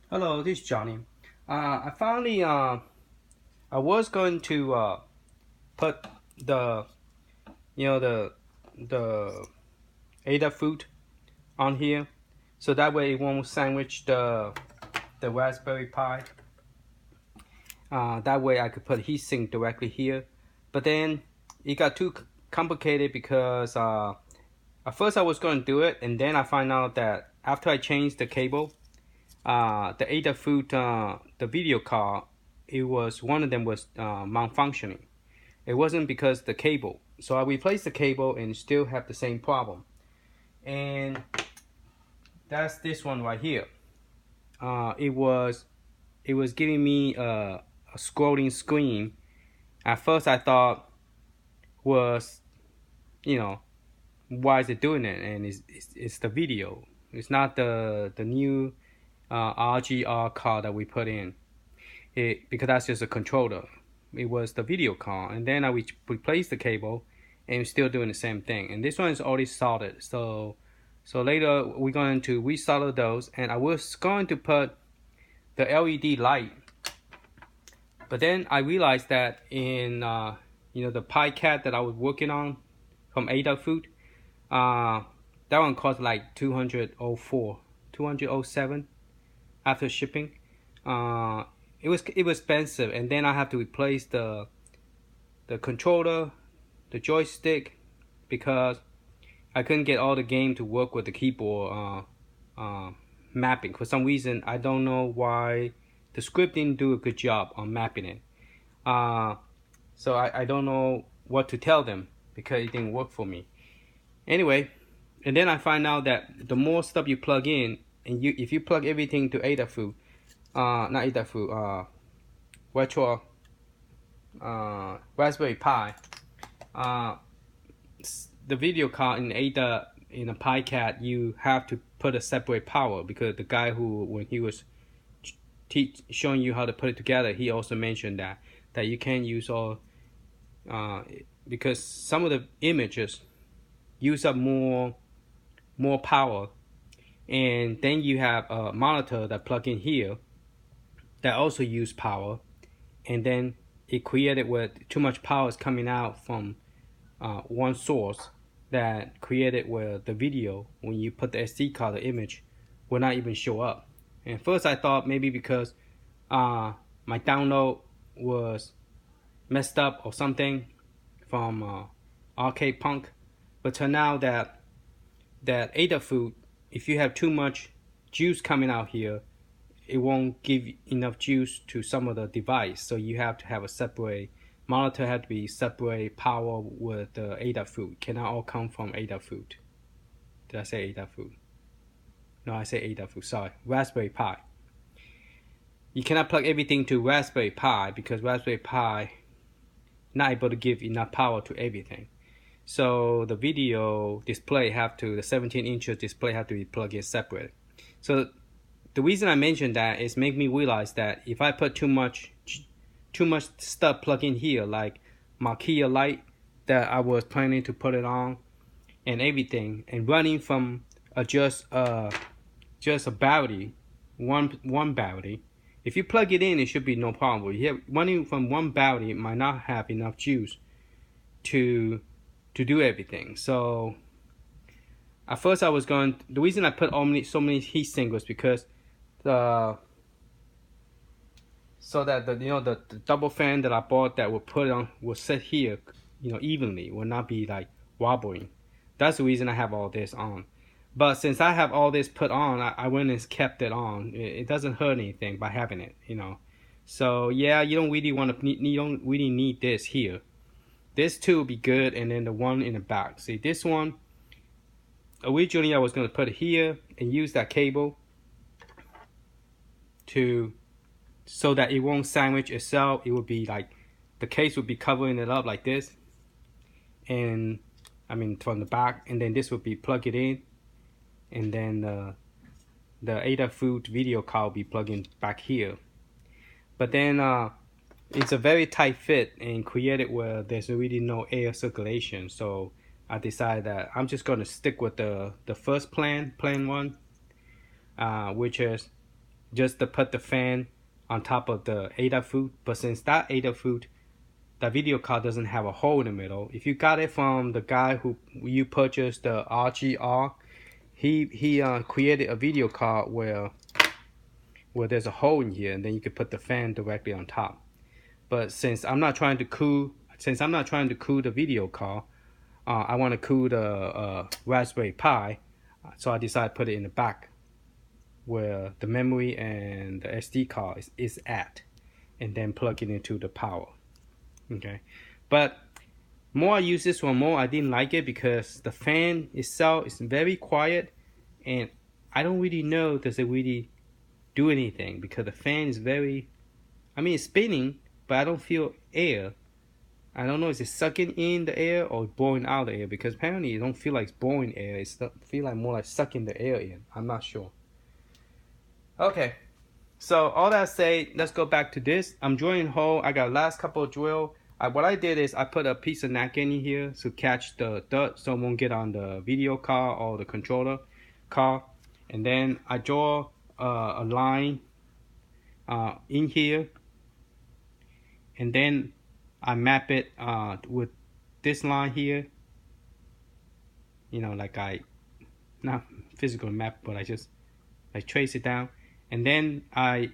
Hello, this is Johnny. I finally I was going to put the the Ada fruit on here, so that way it won't sandwich the Raspberry Pi. That way I could put heatsink directly here, but then it got too complicated because at first I was going to do it, and then I find out that after I changed the cable, the Adafruit, the video card, it was one of them was malfunctioning. It wasn't because the cable. So I replaced the cable and still have the same problem. And that's this one right here. It was giving me a scrolling screen. At first I thought was, you know, why is it doing it? And it's the video. It's not the new RGR card that we put in. Because that's just a controller. It was the video card, and then I replaced the cable, and it's still doing the same thing. And this one is already soldered, so later we're going to resolder those, and I was going to put the LED light, but then I realized that in the Pi Cat that I was working on from Adafruit, that one cost like 204, 207 after shipping. It was expensive, and then I have to replace the controller, the joystick, because I couldn't get all the game to work with the keyboard mapping. For some reason, I don't know why the script didn't do a good job on mapping it. So I don't know what to tell them because it didn't work for me. Anyway, and then I find out that the more stuff you plug in, and if you plug everything to Adafruit, not Adafruit, Retro Raspberry Pi, the video card in Ada in a Pi Cat, you have to put a separate power, because the guy who, when he was showing you how to put it together, he also mentioned that you can't use all because some of the images use up more power, and then you have a monitor that plug in here that also use power, and then it created with too much power is coming out from one source that created where the video, when you put the SD card, the image will not even show up. And first I thought maybe because my download was messed up or something from Arcade Punk, but turned out that Adafruit, if you have too much juice coming out here, it won't give enough juice to some of the device. So you have to have a separate monitor, have to be separate power with the Adafruit. Cannot all come from Adafruit. Did I say Adafruit? No, I say Adafruit. Sorry, Raspberry Pi. You cannot plug everything to Raspberry Pi because Raspberry Pi not able to give enough power to everything. So the video display the 17-inch display have to be plugged in separate. So the reason I mentioned that is make me realize that if I put too much stuff plugged in here, like my Kia light that I was planning to put it on and everything, and running from just a battery, one battery. If you plug it in, it should be no problem. If you have running from one battery, it might not have enough juice to do everything. So at first I was the reason I put so many heat sinks was because so that the double fan that I bought that will put on will sit here, evenly, will not be like wobbling. That's the reason I have all this on. But since I have all this put on, I went and kept it on. It doesn't hurt anything by having it, So yeah, you don't really need this here. This two will be good, and then the one in the back. See, this one, originally I was going to put it here and use that cable so that it won't sandwich itself. It would be like the case would be covering it up like this, and from the back, and then this would be plug it in, and then the Adafruit video card will be plugging back here. But then it's a very tight fit and created where there's really no air circulation. So I decided that I'm just going to stick with the first plan one, which is just to put the fan on top of the Adafruit. But since that Adafruit, the video card doesn't have a hole in the middle. If you got it from the guy who you purchased the RGR, he created a video card where there's a hole in here, and then you can put the fan directly on top. But since I'm not trying to cool the video card, I want to cool the Raspberry Pi, so I decided to put it in the back where the memory and the SD card is at, and then plug it into the power. Okay, but more I use this one, more I didn't like it because the fan itself is very quiet, and I don't really know does it really do anything because the fan is very, I mean it's spinning, but I don't feel air. I don't know, is it sucking in the air or blowing out the air? Because apparently it don't feel like it's blowing air. It feel like more like sucking the air in. I'm not sure. Okay, so all that say, let's go back to this. I'm drilling hole. I got last couple of drill. What I did is I put a piece of napkin in here to catch the dirt so it won't get on the video card or the controller card. And then I draw a line in here. And then I map it with this line here. You know, like not physical map, but I just trace it down. And then I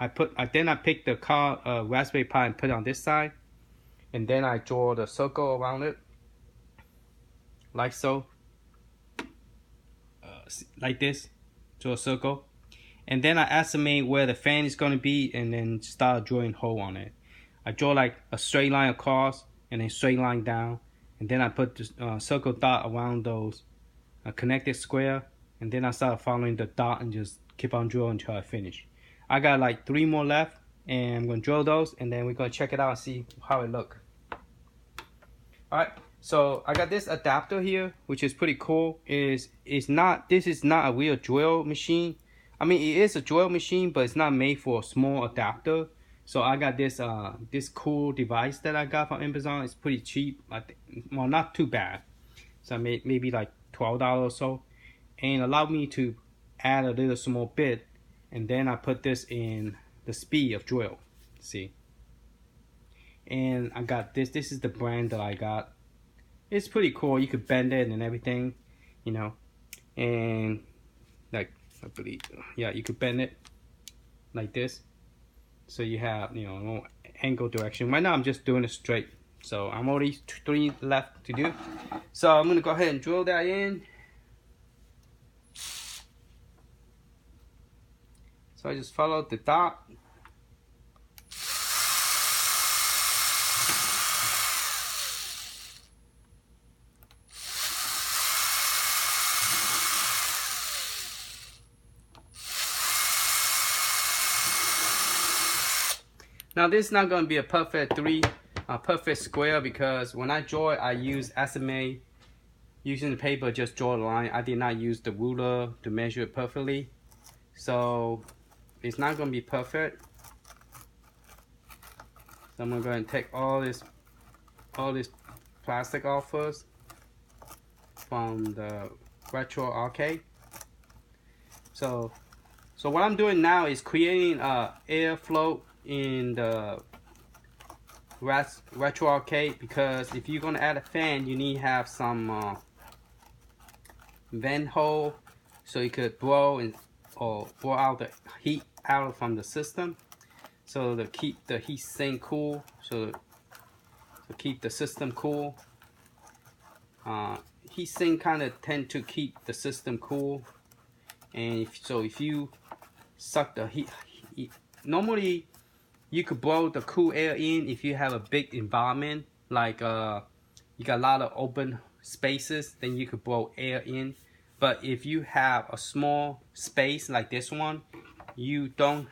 pick the card Raspberry Pi and put it on this side, and then I draw the circle around it, like so, like this, draw a circle, and then I estimate where the fan is going to be, and then start drawing hole on it. I draw like a straight line across, and then straight line down, and then I put the circle dot around those connected square, and then I start following the dot and just keep on drilling until I finish. I got like 3 more left, and I'm gonna drill those, and then we're gonna check it out and see how it look. All right, so I got this adapter here, which is pretty cool. This is not a real drill machine. I mean, it is a drill machine, but it's not made for a small adapter. So I got this this cool device that I got from Amazon. It's pretty cheap. Well, not too bad. So I made maybe like $12 or so, and allowed me to add a little small bit, and then I put this in the speed of drill. See, and I got this. This is the brand that I got. It's pretty cool. You could bend it and everything, you know, and like I believe, yeah, you could bend it like this, so you have, you know, no angle direction. Right now I'm just doing it straight, so I'm already 3 left to do. So I'm gonna go ahead and drill that in. So I just follow the dot. Now this is not going to be a perfect perfect square, because when I draw it, I use SMA using the paper, just draw a line. I did not use the ruler to measure it perfectly, so it's not going to be perfect. So I'm going to go ahead and take all this plastic off first from the RetroArcade. So what I'm doing now is creating airflow in the RetroArcade, because if you're going to add a fan, you need to have some vent hole so you could blow out the heat out from the system, so to keep the heat sink cool, so to keep the system cool. Heat sink kind of tend to keep the system cool, and if you suck the heat, normally you could blow the cool air in if you have a big environment, like you got a lot of open spaces, then you could blow air in. But if you have a small space like this one, you don't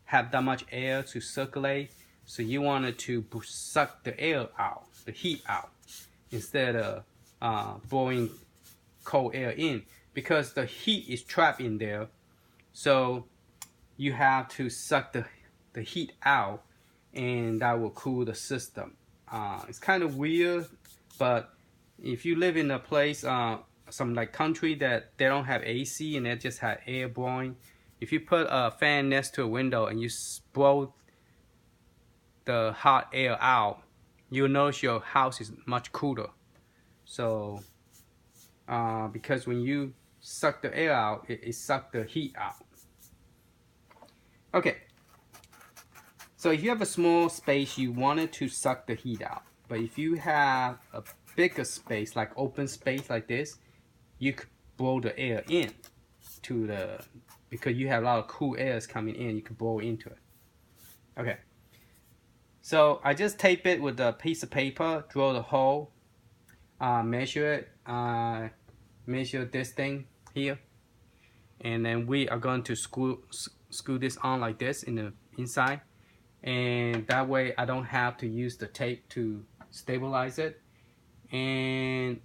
have that much air to circulate, so you wanted to suck the air out, the heat out, instead of blowing cold air in, because the heat is trapped in there. So you have to suck the heat out, and that will cool the system. It's kind of weird, but if you live in a place, some like country that they don't have AC and they just have air blowing, if you put a fan next to a window and you blow the hot air out, you'll notice your house is much cooler. So because when you suck the air out, it sucks the heat out. Okay, so if you have a small space, you want it to suck the heat out. But if you have a bigger space, like open space like this, you could blow the air in to the, because you have a lot of cool airs coming in, you could blow into it. Okay, so I just tape it with a piece of paper, drill the hole, measure it, measure this thing here, and then we are going to screw this on like this in the inside, and that way I don't have to use the tape to stabilize it. And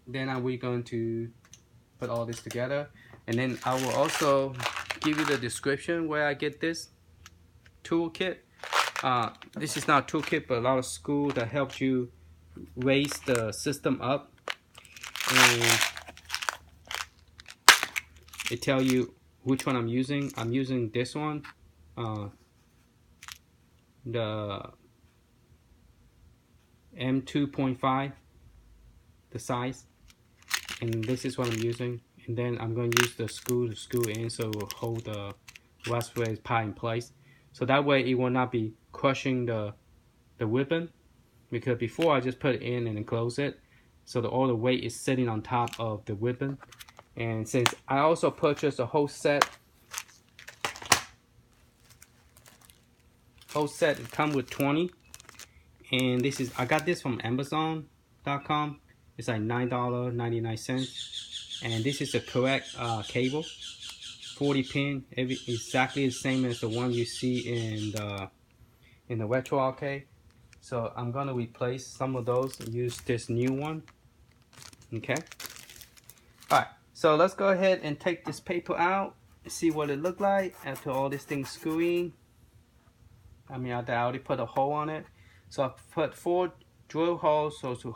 then we're going to put all this together, and then I will also give you the description where I get this toolkit. This is not a toolkit, but a lot of school that helps you raise the system up, and it tell you which one I'm using. I'm using this one, the M2.5, the size, and this is what I'm using. And then I'm going to use the screw to screw in, so it will hold the Raspberry Pi in place. So that way it will not be crushing the ribbon, because before I just put it in and then close it, so that all the weight is sitting on top of the ribbon. And since I also purchased a whole set, it comes with 20, and this is, I got this from Amazon.com. It's like $9.99, and this is the correct cable, 40 pin, exactly the same as the one you see in the RetroArcade. So I'm gonna replace some of those and use this new one. Okay. All right. So let's go ahead and take this paper out and see what it looked like after all this thing screwing. I mean, I already put a hole on it. So I put 4 drill holes so to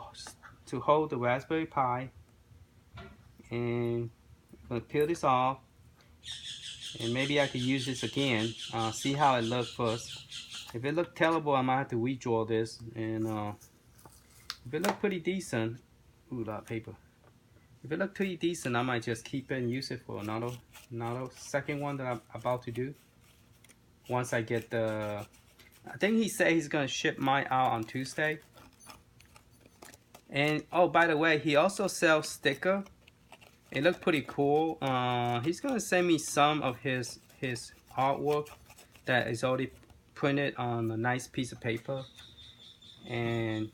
hold the Raspberry Pi. And I'm gonna peel this off. And maybe I could use this again. See how it looks first. If it looked terrible, I might have to redraw this. And if it looked pretty decent, ooh, that paper. If it looked pretty decent, I might just keep it and use it for another second one that I'm about to do. Once I get the, I think he said he's gonna ship mine out on Tuesday. And oh, by the way, he also sells sticker. It looked pretty cool. He's gonna send me some of his artwork that is already printed on a nice piece of paper, and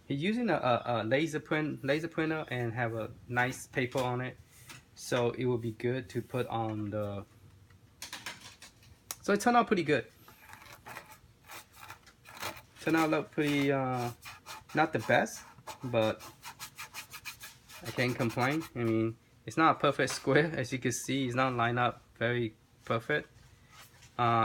he's using a laser printer and have a nice paper on it, so it will be good to put on the. So it turned out pretty good. Turned out look pretty not the best, but I can't complain. I mean, it's not a perfect square, as you can see. It's not lined up very perfect.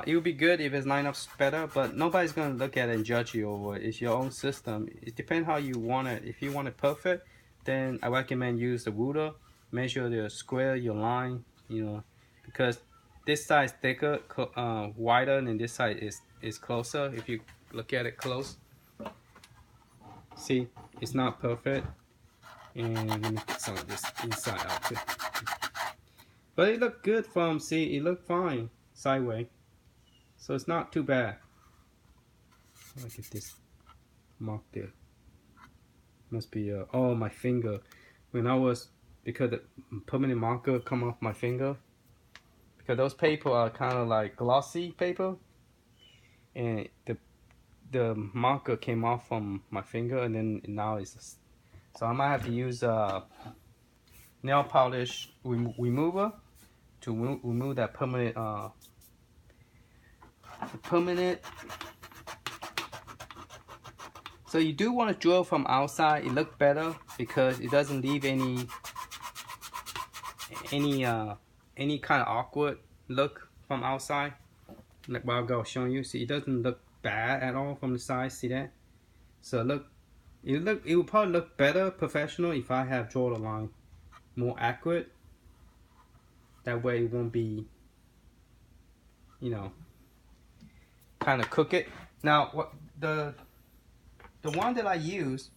It would be good if it's lined up better, but nobody's gonna look at it and judge you over it. It's your own system. It depends how you want it. If you want it perfect, then I recommend use the ruler, measure the square, your line, you know, because this side is thicker, wider, and this side is closer. If you look at it close, see, it's not perfect. And let me get some of this inside out too. But it looked good from, see, it looked fine sideways. So it's not too bad. Look at this mark there. Must be oh, my finger. When I was, because the permanent marker come off my finger. Because those paper are kind of like glossy paper, and the marker came off from my finger, and then now it's. So I might have to use nail polish remover to remove that permanent So you do want to drill from outside. It looks better because it doesn't leave any kind of awkward look from outside. Like what I'll show you. See, it doesn't look bad at all from the side. See that? So it will probably look better professional if I have drawn the line more accurate. That way it won't be you know, kind of cook it. Now, what the one that I use,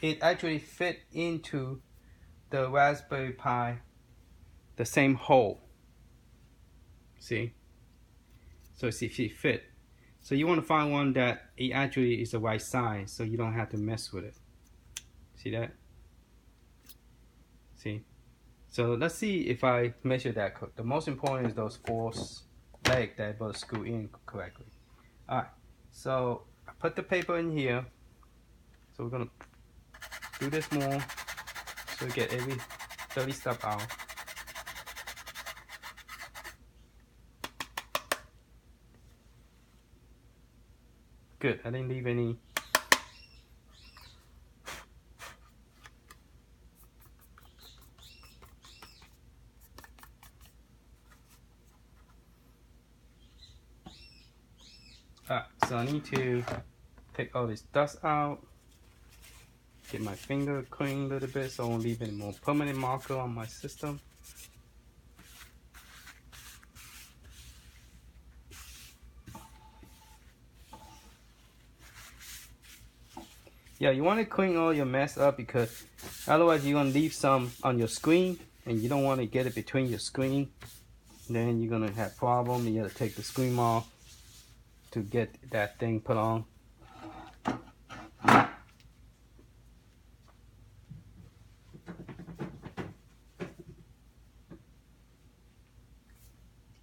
it actually fit into the Raspberry Pi, the same hole. See? So see if it fit. So you want to find one that it actually is the right size, so you don't have to mess with it. See that? See? So let's see if I measure that. The most important is those 4 legs that both screw in correctly. Alright, so I put the paper in here. So we're gonna do this more so we get every dirty stuff out. Good, I didn't leave any. Alright, so I need to take all this dust out. Get my finger clean a little bit so I won't leave any more permanent marker on my system. Yeah, you want to clean all your mess up because otherwise you're going to leave some on your screen and you don't want to get it between your screen. Then you're going to have problem. You got to take the screen off to get that thing put on.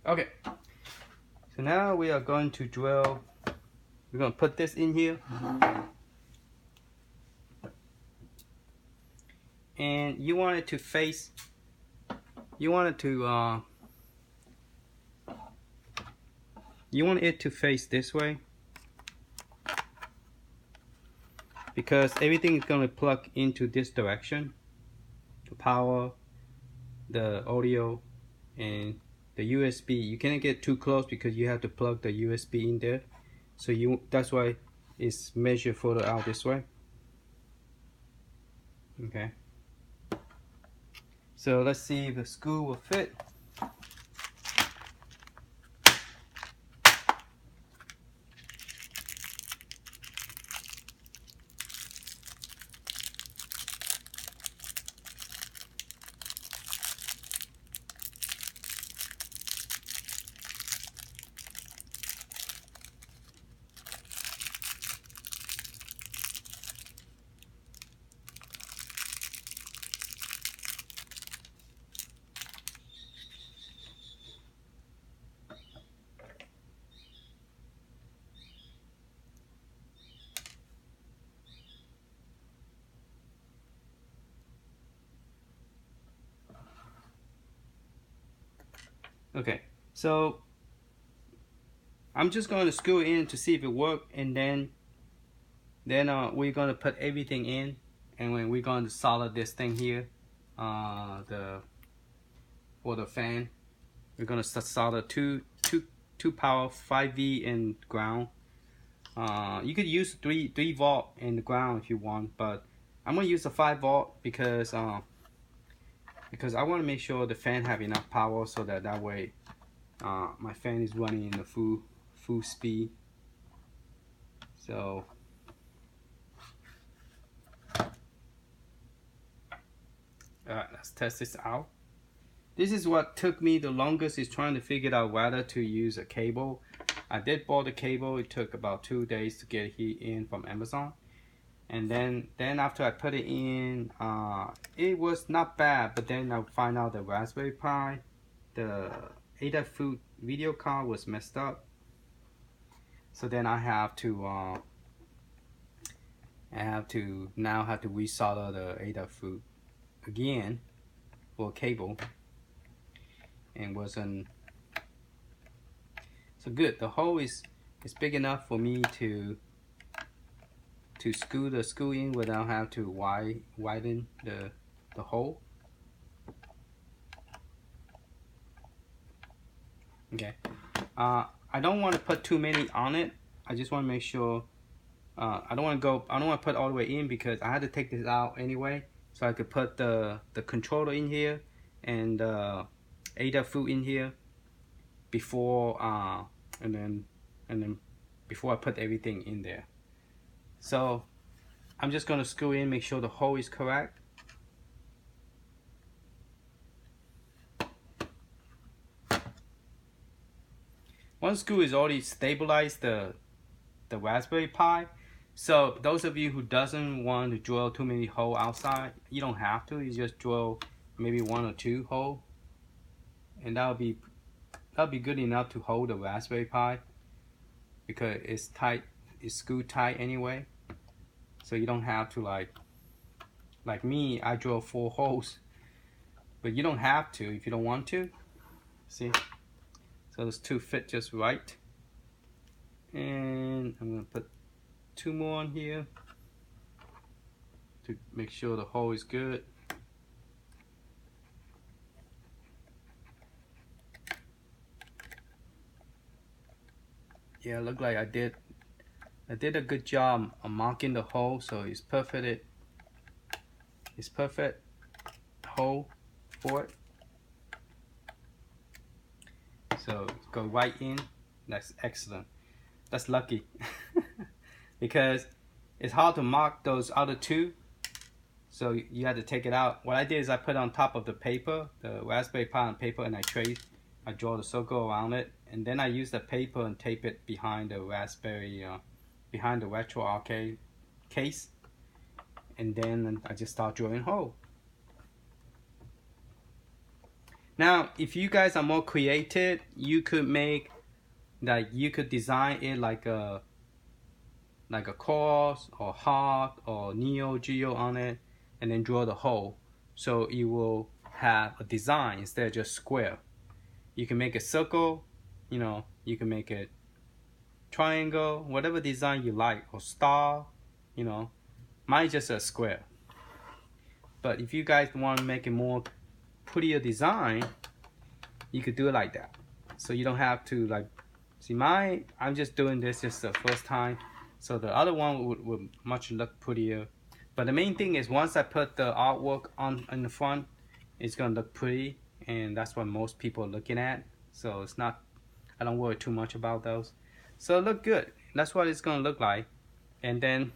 Okay, so now we are going to drill. We're going to put this in here. And you want it to face, you want it to face this way, because everything is going to plug into this direction. The power, the audio, and the USB. You can't get too close because you have to plug the USB in there. So that's why it's measured further out this way. Okay. So let's see if the screw will fit. Okay, so I'm just going to screw it in to see if it works, and then we're going to put everything in, and when we're going to solder this thing here, for the fan, we're going to solder two power 5V and ground. You could use 3 volt in the ground if you want, but I'm going to use a 5 volt because I want to make sure the fan have enough power so that way my fan is running in the full speed. So let's test this out. This is what took me the longest, is trying to figure out whether to use a cable. I did buy the cable. It took about 2 days to get it in from Amazon. And then after I put it in, it was not bad, but then I find out the Raspberry Pi, the Adafruit video card was messed up. So then I have to resolder the Adafruit again for cable, and wasn't so good. The hole is big enough for me to screw the screw in without having to widen the hole. Okay, I don't want to put too many on it. I just want to make sure. I don't want to put all the way in because I had to take this out anyway, so I could put the controller in here and Adafruit in here, before and then before I put everything in there. So I'm just gonna screw in, make sure the hole is correct. One screw is already stabilized the Raspberry Pi. So those of you who doesn't want to drill too many holes outside, you don't have to. You just drill maybe 1 or 2 holes, and that'll be good enough to hold the Raspberry Pi because it's tight, it's screwed tight anyway. So you don't have to like me, I drill 4 holes, but you don't have to if you don't want to. See, so those 2 fit just right, and I'm gonna put 2 more on here to make sure the hole is good. Yeah, look like I did a good job of marking the hole, so it's perfect. It's perfect hole for it. So go right in. That's excellent. That's lucky. Because it's hard to mark those other 2, so you had to take it out. What I did is I put on top of the paper, the Raspberry Pi on paper, and I draw the circle around it, and then I use the paper and tape it behind the behind the RetroArcade case, and then I just start drilling hole. Now, if you guys are more creative, you could make you could design it like a cross or heart or Neo Geo on it, and then draw the hole, so you will have a design instead of just square. You can make a circle, you know, you can make it triangle, whatever design you like, or star, you know. Mine's just a square. But if you guys want to make a more prettier design, you could do it like that. So you don't have to see mine, I'm just doing this just the first time. So the other one would much look prettier. But the main thing is once I put the artwork on in the front, it's gonna look pretty, and that's what most people are looking at. So it's not, I don't worry too much about those. So it look good. That's what it's gonna look like. And then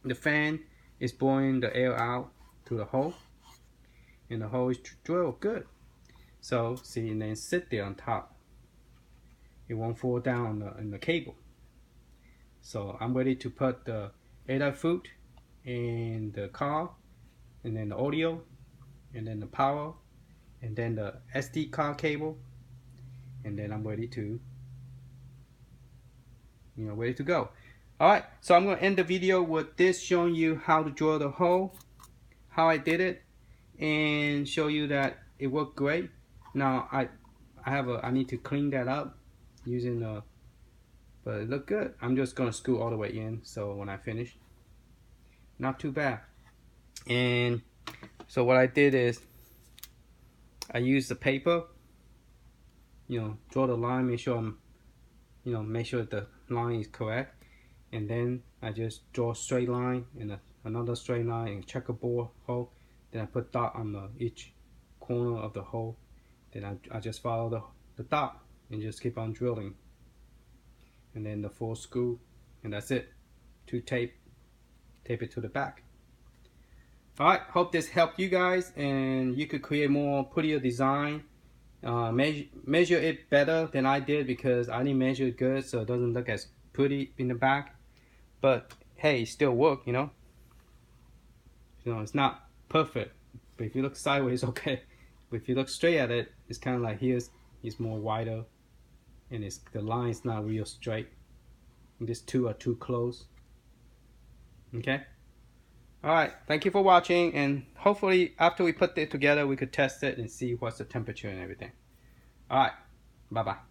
the fan is blowing the air out to the hole, and the hole is drilled good. So see, and then sit there on top. It won't fall down on the cable. So I'm ready to put the Adafruit and the car, and then the audio, and then the power, and then the SD card cable, and then I'm ready to, ready to go. Alright, so I'm going to end the video with this, showing you how to drill the hole, how I did it, and show you that it worked great. Now I need to clean that up using but it looked good. I'm just gonna screw all the way in, so when I finish, not too bad. And so what I did is I used the paper, draw the line, make sure the line is correct, and then I just draw a straight line and another straight line and checkerboard hole. Then I put dot on each corner of the hole. Then I just follow the dot and just keep on drilling. And then the 4 screw, and that's it. 2 tape it to the back. Alright, hope this helped you guys, and you could create more prettier design. Measure it better than I did, because I didn't measure it good, so it doesn't look as pretty in the back. But hey, it still work, it's not perfect, but if you look sideways, okay. But if you look straight at it, it's kind of like here's more wider, and the line is not real straight. And these 2 are too close. Okay. All right. Thank you for watching, and hopefully after we put it together, we could test it and see what's the temperature and everything. All right. Bye bye.